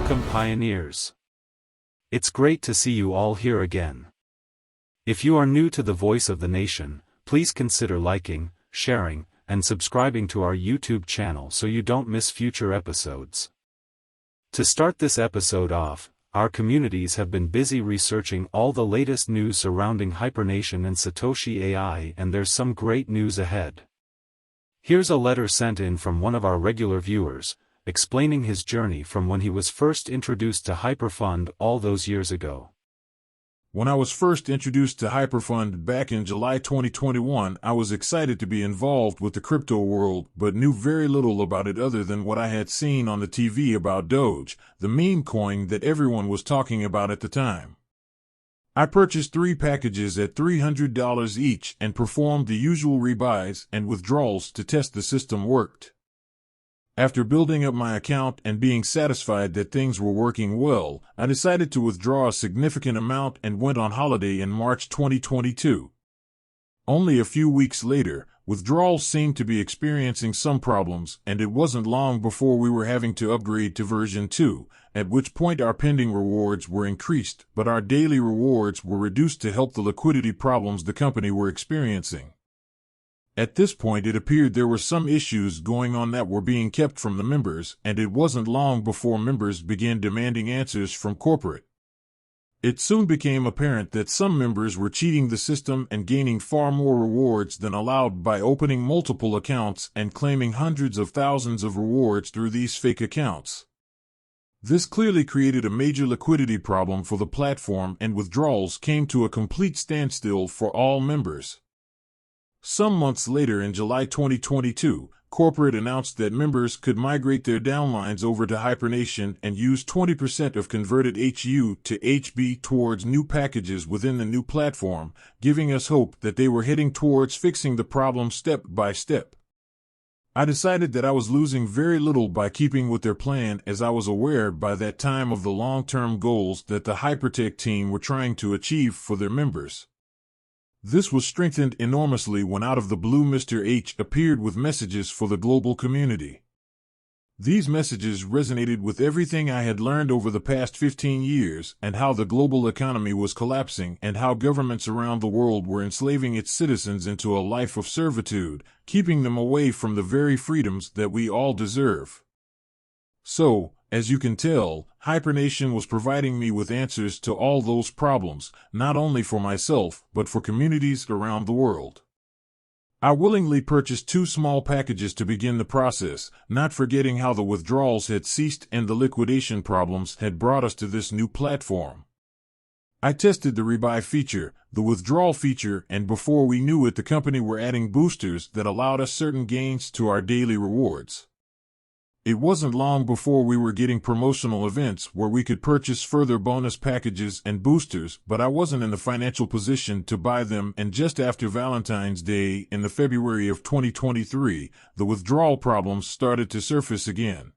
Welcome, pioneers. It's great to see you all here again. If you are new to the Voice of the Nation, please consider liking, sharing, and subscribing to our YouTube channel so you don't miss future episodes. To start this episode off, our communities have been busy researching all the latest news surrounding HyperNation and Satoshi AI, and there's some great news ahead. Here's a letter sent in from one of our regular viewers, explaining his journey from when he was first introduced to Hyperfund all those years ago. When I was first introduced to Hyperfund back in July 2021, I was excited to be involved with the crypto world, but knew very little about it other than what I had seen on the TV about Doge, the meme coin that everyone was talking about at the time. I purchased 3 packages at $300 each and performed the usual rebuys and withdrawals to test the system worked. After building up my account and being satisfied that things were working well, I decided to withdraw a significant amount and went on holiday in March 2022. Only a few weeks later, withdrawals seemed to be experiencing some problems, and it wasn't long before we were having to upgrade to version 2, at which point our pending rewards were increased, but our daily rewards were reduced to help the liquidity problems the company were experiencing. At this point, it appeared there were some issues going on that were being kept from the members, and it wasn't long before members began demanding answers from corporate. It soon became apparent that some members were cheating the system and gaining far more rewards than allowed by opening multiple accounts and claiming hundreds of thousands of rewards through these fake accounts. This clearly created a major liquidity problem for the platform, and withdrawals came to a complete standstill for all members. Some months later, in July 2022, corporate announced that members could migrate their downlines over to HyperNation and use 20% of converted HU to HB towards new packages within the new platform, giving us hope that they were heading towards fixing the problem step by step. I decided that I was losing very little by keeping with their plan, as I was aware by that time of the long-term goals that the Hypertech team were trying to achieve for their members. This was strengthened enormously when out of the blue Mr. H appeared with messages for the global community. These messages resonated with everything I had learned over the past 15 years, and how the global economy was collapsing and how governments around the world were enslaving its citizens into a life of servitude, keeping them away from the very freedoms that we all deserve. So, as you can tell, HyperNation was providing me with answers to all those problems, not only for myself, but for communities around the world. I willingly purchased 2 small packages to begin the process, not forgetting how the withdrawals had ceased and the liquidation problems had brought us to this new platform. I tested the rebuy feature, the withdrawal feature, and before we knew it, the company were adding boosters that allowed us certain gains to our daily rewards. It wasn't long before we were getting promotional events where we could purchase further bonus packages and boosters, but I wasn't in the financial position to buy them, and just after Valentine's Day in the February of 2023, the withdrawal problems started to surface again.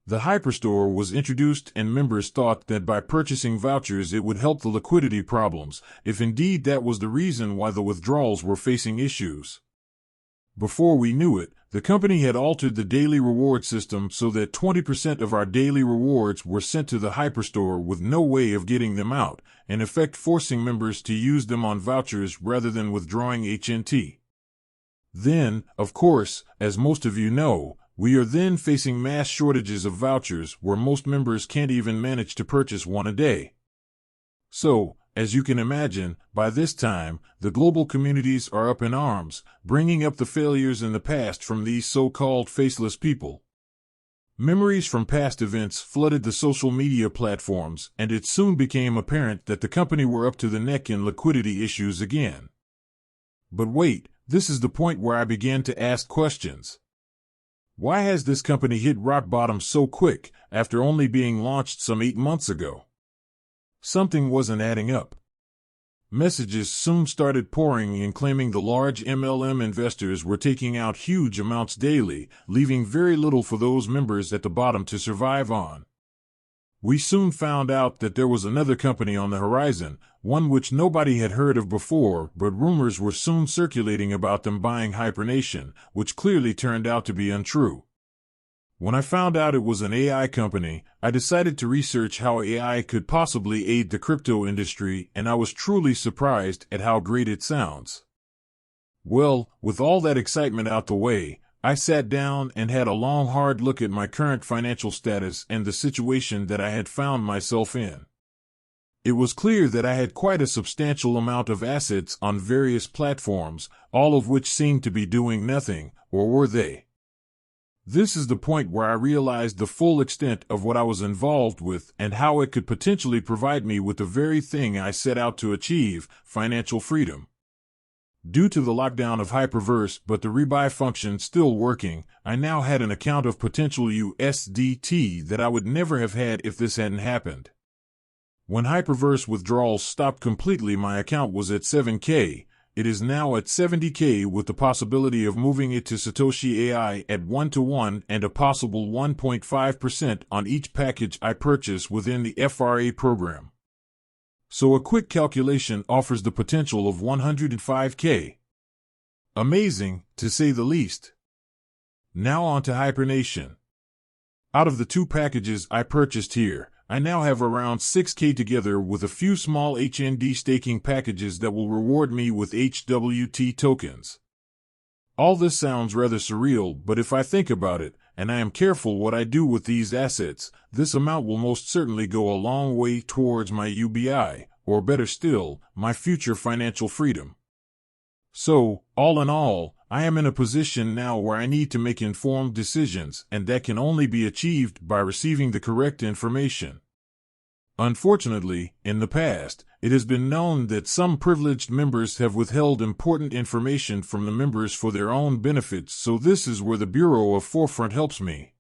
The Hyperstore was introduced, and members thought that by purchasing vouchers it would help the liquidity problems, if indeed that was the reason why the withdrawals were facing issues. Before we knew it, the company had altered the daily reward system so that 20% of our daily rewards were sent to the Hyperstore with no way of getting them out, in effect forcing members to use them on vouchers rather than withdrawing HNT. Then, of course, as most of you know, we are then facing mass shortages of vouchers where most members can't even manage to purchase one a day. So, as you can imagine, by this time, the global communities are up in arms, bringing up the failures in the past from these so-called faceless people. Memories from past events flooded the social media platforms, and it soon became apparent that the company were up to the neck in liquidity issues again. But wait, this is the point where I began to ask questions. Why has this company hit rock bottom so quick, after only being launched some 8 months ago? Something wasn't adding up. Messages soon started pouring in claiming the large MLM investors were taking out huge amounts daily, leaving very little for those members at the bottom to survive on. We soon found out that there was another company on the horizon, one which nobody had heard of before, but rumors were soon circulating about them buying HyperNation, which clearly turned out to be untrue. When I found out it was an AI company, I decided to research how AI could possibly aid the crypto industry, and I was truly surprised at how great it sounds. Well, with all that excitement out the way, I sat down and had a long, hard look at my current financial status and the situation that I had found myself in. It was clear that I had quite a substantial amount of assets on various platforms, all of which seemed to be doing nothing, or were they? This is the point where I realized the full extent of what I was involved with and how it could potentially provide me with the very thing I set out to achieve, financial freedom. Due to the lockdown of Hyperverse but the rebuy function still working, I now had an account of potential USDT that I would never have had if this hadn't happened. When Hyperverse withdrawals stopped completely, my account was at 7K. It is now at 70K with the possibility of moving it to Satoshi AI at 1-to-1 and a possible 1.5% on each package I purchase within the FRA program. So a quick calculation offers the potential of 105K. Amazing, to say the least. Now on to HyperNation. Out of the 2 packages I purchased here, I now have around 6K together with a few small HND staking packages that will reward me with HWT tokens. All this sounds rather surreal, but if I think about it, and I am careful what I do with these assets, this amount will most certainly go a long way towards my UBI, or better still, my future financial freedom. So, all in all, I am in a position now where I need to make informed decisions, and that can only be achieved by receiving the correct information. Unfortunately, in the past, it has been known that some privileged members have withheld important information from the members for their own benefits, so this is where the Bureau of Forefront helps me.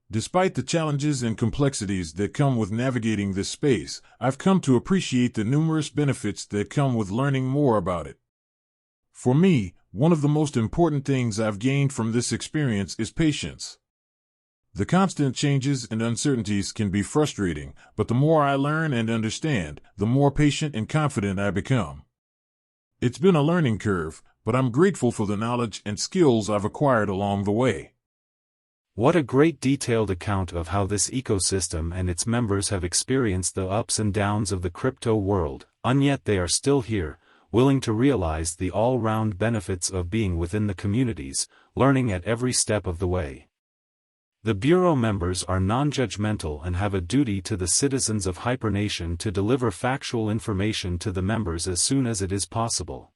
Despite the challenges and complexities that come with navigating this space, I've come to appreciate the numerous benefits that come with learning more about it. For me, one of the most important things I've gained from this experience is patience. The constant changes and uncertainties can be frustrating, but the more I learn and understand, the more patient and confident I become. It's been a learning curve, but I'm grateful for the knowledge and skills I've acquired along the way. What a great detailed account of how this ecosystem and its members have experienced the ups and downs of the crypto world, and yet they are still here, willing to realize the all-round benefits of being within the communities, learning at every step of the way. The Bureau members are non-judgmental and have a duty to the citizens of HyperNation to deliver factual information to the members as soon as it is possible.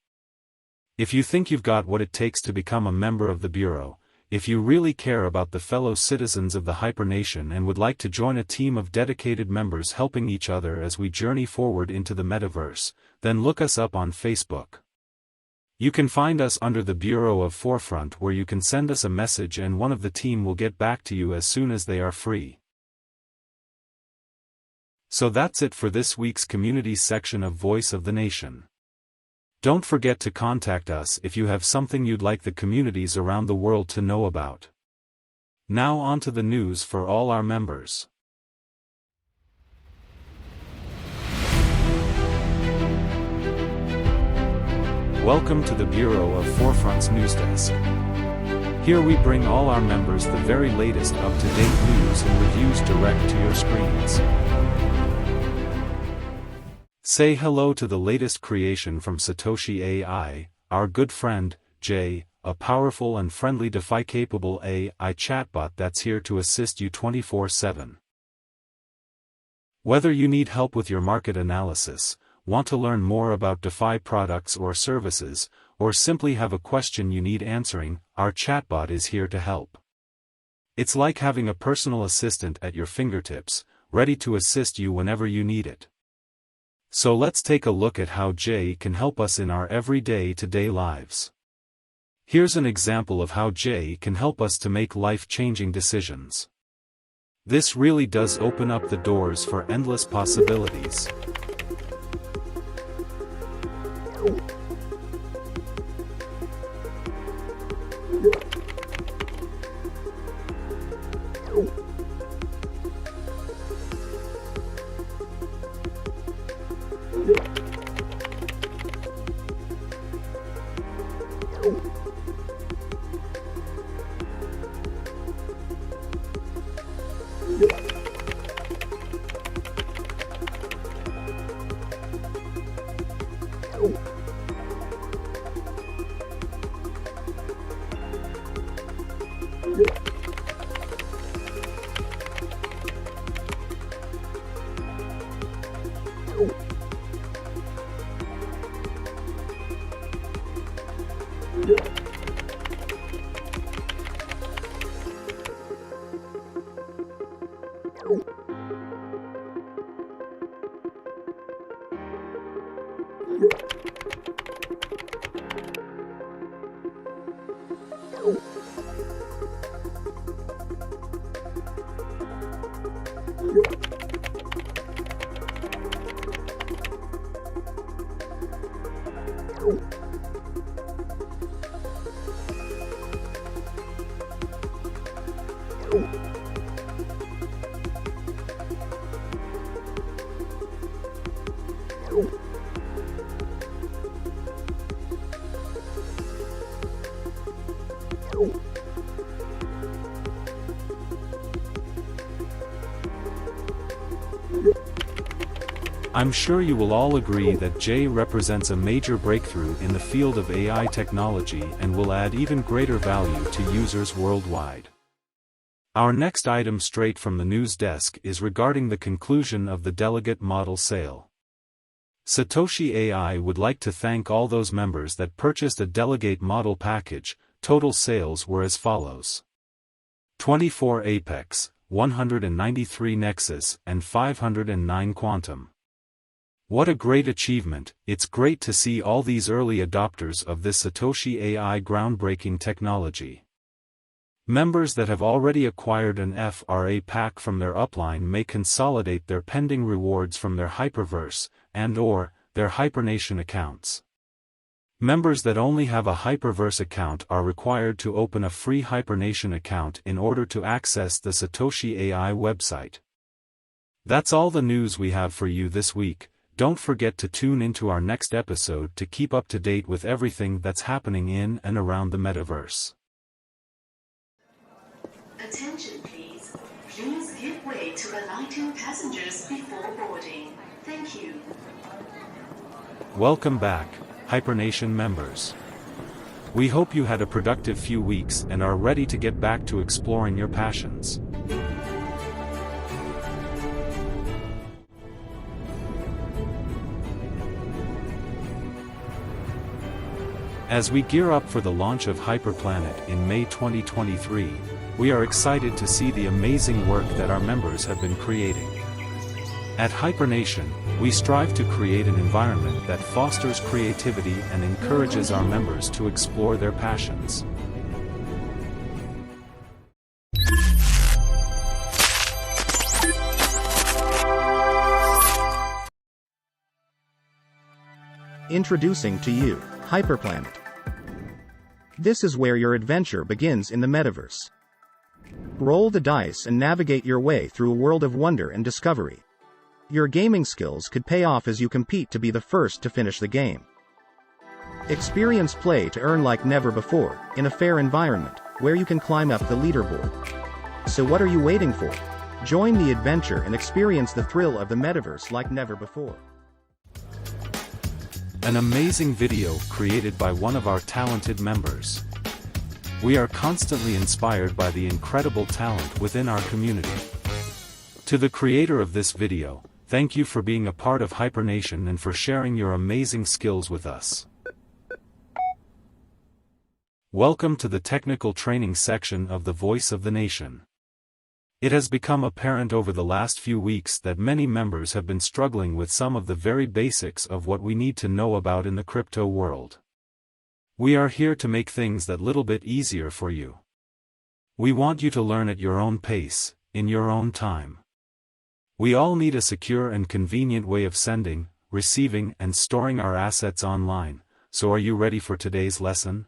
If you think you've got what it takes to become a member of the Bureau, if you really care about the fellow citizens of the HyperNation and would like to join a team of dedicated members helping each other as we journey forward into the metaverse, then look us up on Facebook. You can find us under the Bureau of Forefront, where you can send us a message and one of the team will get back to you as soon as they are free. So that's it for this week's community section of Voice of the Nation. Don't forget to contact us if you have something you'd like the communities around the world to know about. Now on to the news for all our members. Welcome to the Bureau of Forefront's news desk. Here we bring all our members the very latest up-to-date news and reviews direct to your screens. Say hello to the latest creation from Satoshi AI, our good friend, Jay, a powerful and friendly DeFi-capable AI chatbot that's here to assist you 24/7. Whether you need help with your market analysis, want to learn more about DeFi products or services, or simply have a question you need answering, our chatbot is here to help. It's like having a personal assistant at your fingertips, ready to assist you whenever you need it. So let's take a look at how Jay can help us in our everyday-to-day lives. Here's an example of how Jay can help us to make life-changing decisions. This really does open up the doors for endless possibilities. I'm sure you will all agree that Jay represents a major breakthrough in the field of AI technology and will add even greater value to users worldwide. Our next item straight from the news desk is regarding the conclusion of the delegate model sale. Satoshi AI would like to thank all those members that purchased a delegate model package. Total sales were as follows: 24 Apex, 193 Nexus, and 509 Quantum. What a great achievement! It's great to see all these early adopters of this Satoshi AI groundbreaking technology. Members that have already acquired an FRA pack from their upline may consolidate their pending rewards from their Hyperverse and/or their HyperNation accounts. Members that only have a Hyperverse account are required to open a free HyperNation account in order to access the Satoshi AI website. That's all the news we have for you this week. Don't forget to tune into our next episode to keep up to date with everything that's happening in and around the metaverse. Attention please. Please give way to alighting passengers before boarding. Thank you. Welcome back, HyperNation members. We hope you had a productive few weeks and are ready to get back to exploring your passions. As we gear up for the launch of HyperPlanet in May 2023, we are excited to see the amazing work that our members have been creating. At HyperNation, we strive to create an environment that fosters creativity and encourages our members to explore their passions. Introducing to you, HyperPlanet. This is where your adventure begins in the metaverse. Roll the dice and navigate your way through a world of wonder and discovery. Your gaming skills could pay off as you compete to be the first to finish the game. Experience play to earn like never before, in a fair environment, where you can climb up the leaderboard. So what are you waiting for? Join the adventure and experience the thrill of the metaverse like never before. An amazing video created by one of our talented members. We are constantly inspired by the incredible talent within our community. To the creator of this video, thank you for being a part of HyperNation and for sharing your amazing skills with us. Welcome to the technical training section of the Voice of the Nation. It has become apparent over the last few weeks that many members have been struggling with some of the very basics of what we need to know about in the crypto world. We are here to make things that little bit easier for you. We want you to learn at your own pace, in your own time. We all need a secure and convenient way of sending, receiving, and storing our assets online, so are you ready for today's lesson?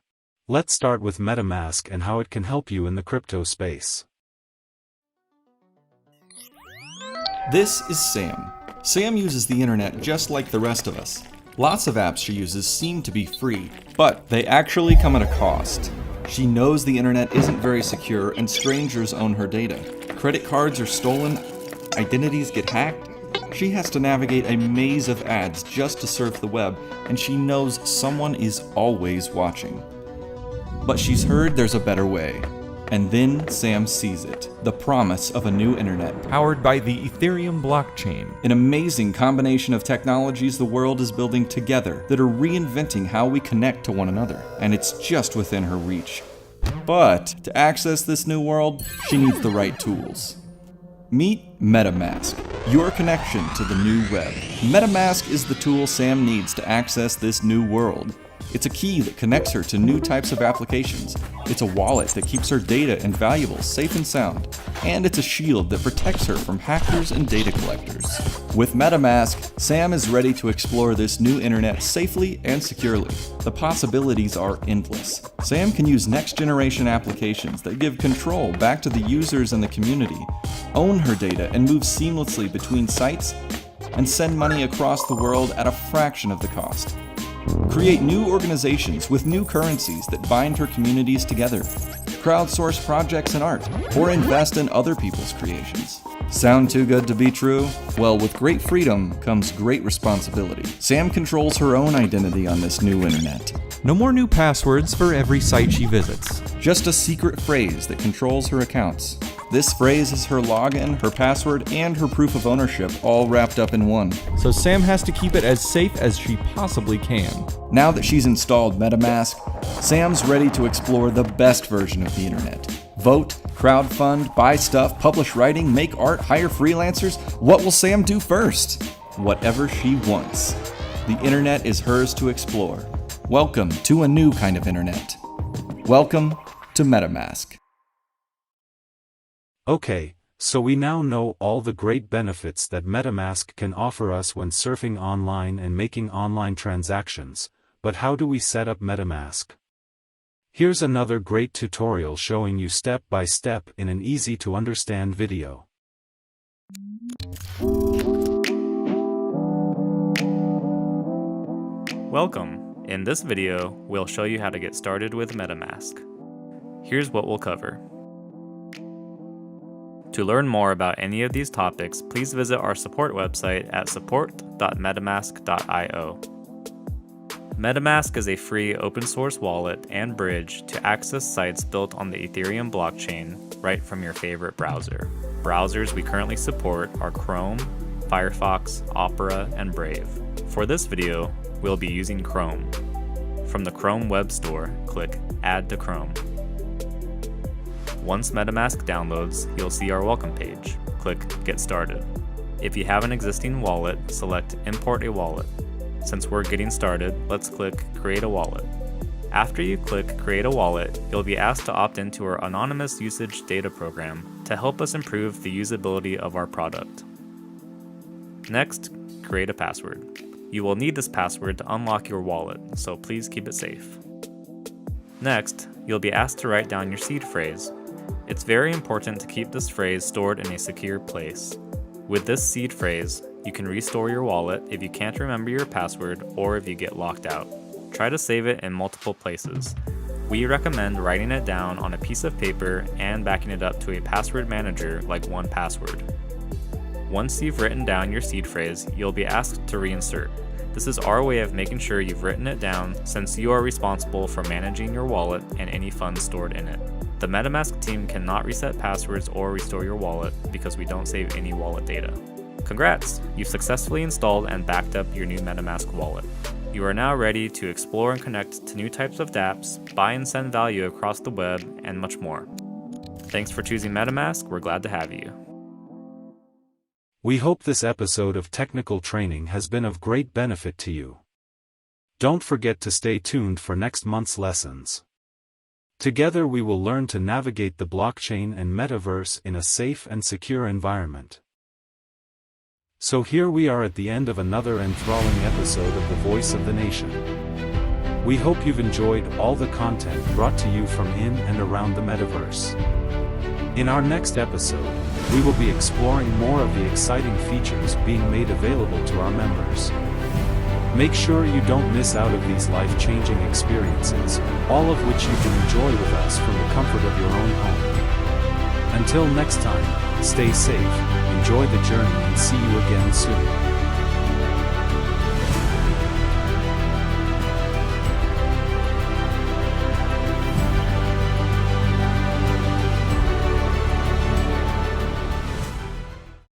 Let's start with Metamask and how it can help you in the crypto space. This is Sam. Sam uses the internet just like the rest of us. Lots of apps she uses seem to be free, but they actually come at a cost. She knows the internet isn't very secure and strangers own her data. Credit cards are stolen, identities get hacked. She has to navigate a maze of ads just to surf the web, and she knows someone is always watching. But she's heard there's a better way. And then Sam sees it, the promise of a new internet, Powered by the Ethereum blockchain. an amazing combination of technologies the world is building together that are reinventing how we connect to one another, and it's just within her reach. But to access this new world, she needs the right tools. Meet Metamask, your connection to the new web. Metamask is the tool Sam needs to access this new world. It's a key that connects her to new types of applications. It's a wallet that keeps her data and valuables safe and sound. And it's a shield that protects her from hackers and data collectors. With Metamask, Sam is ready to explore this new internet safely and securely. The possibilities are endless. Sam can use next-generation applications that give control back to the users and the community, own her data and move seamlessly between sites, and send money across the world at a fraction of the cost. Create new organizations with new currencies that bind her communities together. Crowdsource projects and art, or invest in other people's creations. Sound too good to be true? Well, with great freedom comes great responsibility. Sam controls her own identity on this new internet. No more new passwords for every site she visits. Just a secret phrase that controls her accounts. This phrase is her login, her password, and her proof of ownership all wrapped up in one. So Sam has to keep it as safe as she possibly can. Now that she's installed MetaMask, Sam's ready to explore the best version of the internet. Vote, crowdfund, buy stuff, publish writing, make art, hire freelancers. What will Sam do first? Whatever she wants. The internet is hers to explore. Welcome to a new kind of internet. Welcome to MetaMask. Okay, so we now know all the great benefits that MetaMask can offer us when surfing online and making online transactions, but how do we set up MetaMask? Here's another great tutorial showing you step by step in an easy to understand video. Welcome! In this video, we'll show you how to get started with MetaMask. Here's what we'll cover. To learn more about any of these topics, please visit our support website at support.metamask.io. Metamask is a free open source wallet and bridge to access sites built on the Ethereum blockchain right from your favorite browser. Browsers we currently support are Chrome, Firefox, Opera, and Brave. For this video, we'll be using Chrome. From the Chrome Web Store, click Add to Chrome. Once MetaMask downloads, you'll see our welcome page. Click Get Started. If you have an existing wallet, select Import a Wallet. Since we're getting started, let's click Create a Wallet. After you click Create a Wallet, you'll be asked to opt into our anonymous usage data program to help us improve the usability of our product. Next, create a password. You will need this password to unlock your wallet, so please keep it safe. Next, you'll be asked to write down your seed phrase. It's very important to keep this phrase stored in a secure place. With this seed phrase, you can restore your wallet if you can't remember your password or if you get locked out. Try to save it in multiple places. We recommend writing it down on a piece of paper and backing it up to a password manager like 1Password. Once you've written down your seed phrase, you'll be asked to reinsert. This is our way of making sure you've written it down since you are responsible for managing your wallet and any funds stored in it. The MetaMask team cannot reset passwords or restore your wallet because we don't save any wallet data. Congrats! You've successfully installed and backed up your new MetaMask wallet. You are now ready to explore and connect to new types of dApps, buy and send value across the web, and much more. Thanks for choosing MetaMask, we're glad to have you. We hope this episode of Technical Training has been of great benefit to you. Don't forget to stay tuned for next month's lessons. Together we will learn to navigate the blockchain and metaverse in a safe and secure environment. So here we are at the end of another enthralling episode of The Voice of the Nation. We hope you've enjoyed all the content brought to you from in and around the metaverse. In our next episode, we will be exploring more of the exciting features being made available to our members. Make sure you don't miss out of these life-changing experiences, all of which you can enjoy with us from the comfort of your own home. Until next time, stay safe, enjoy the journey, and see you again soon.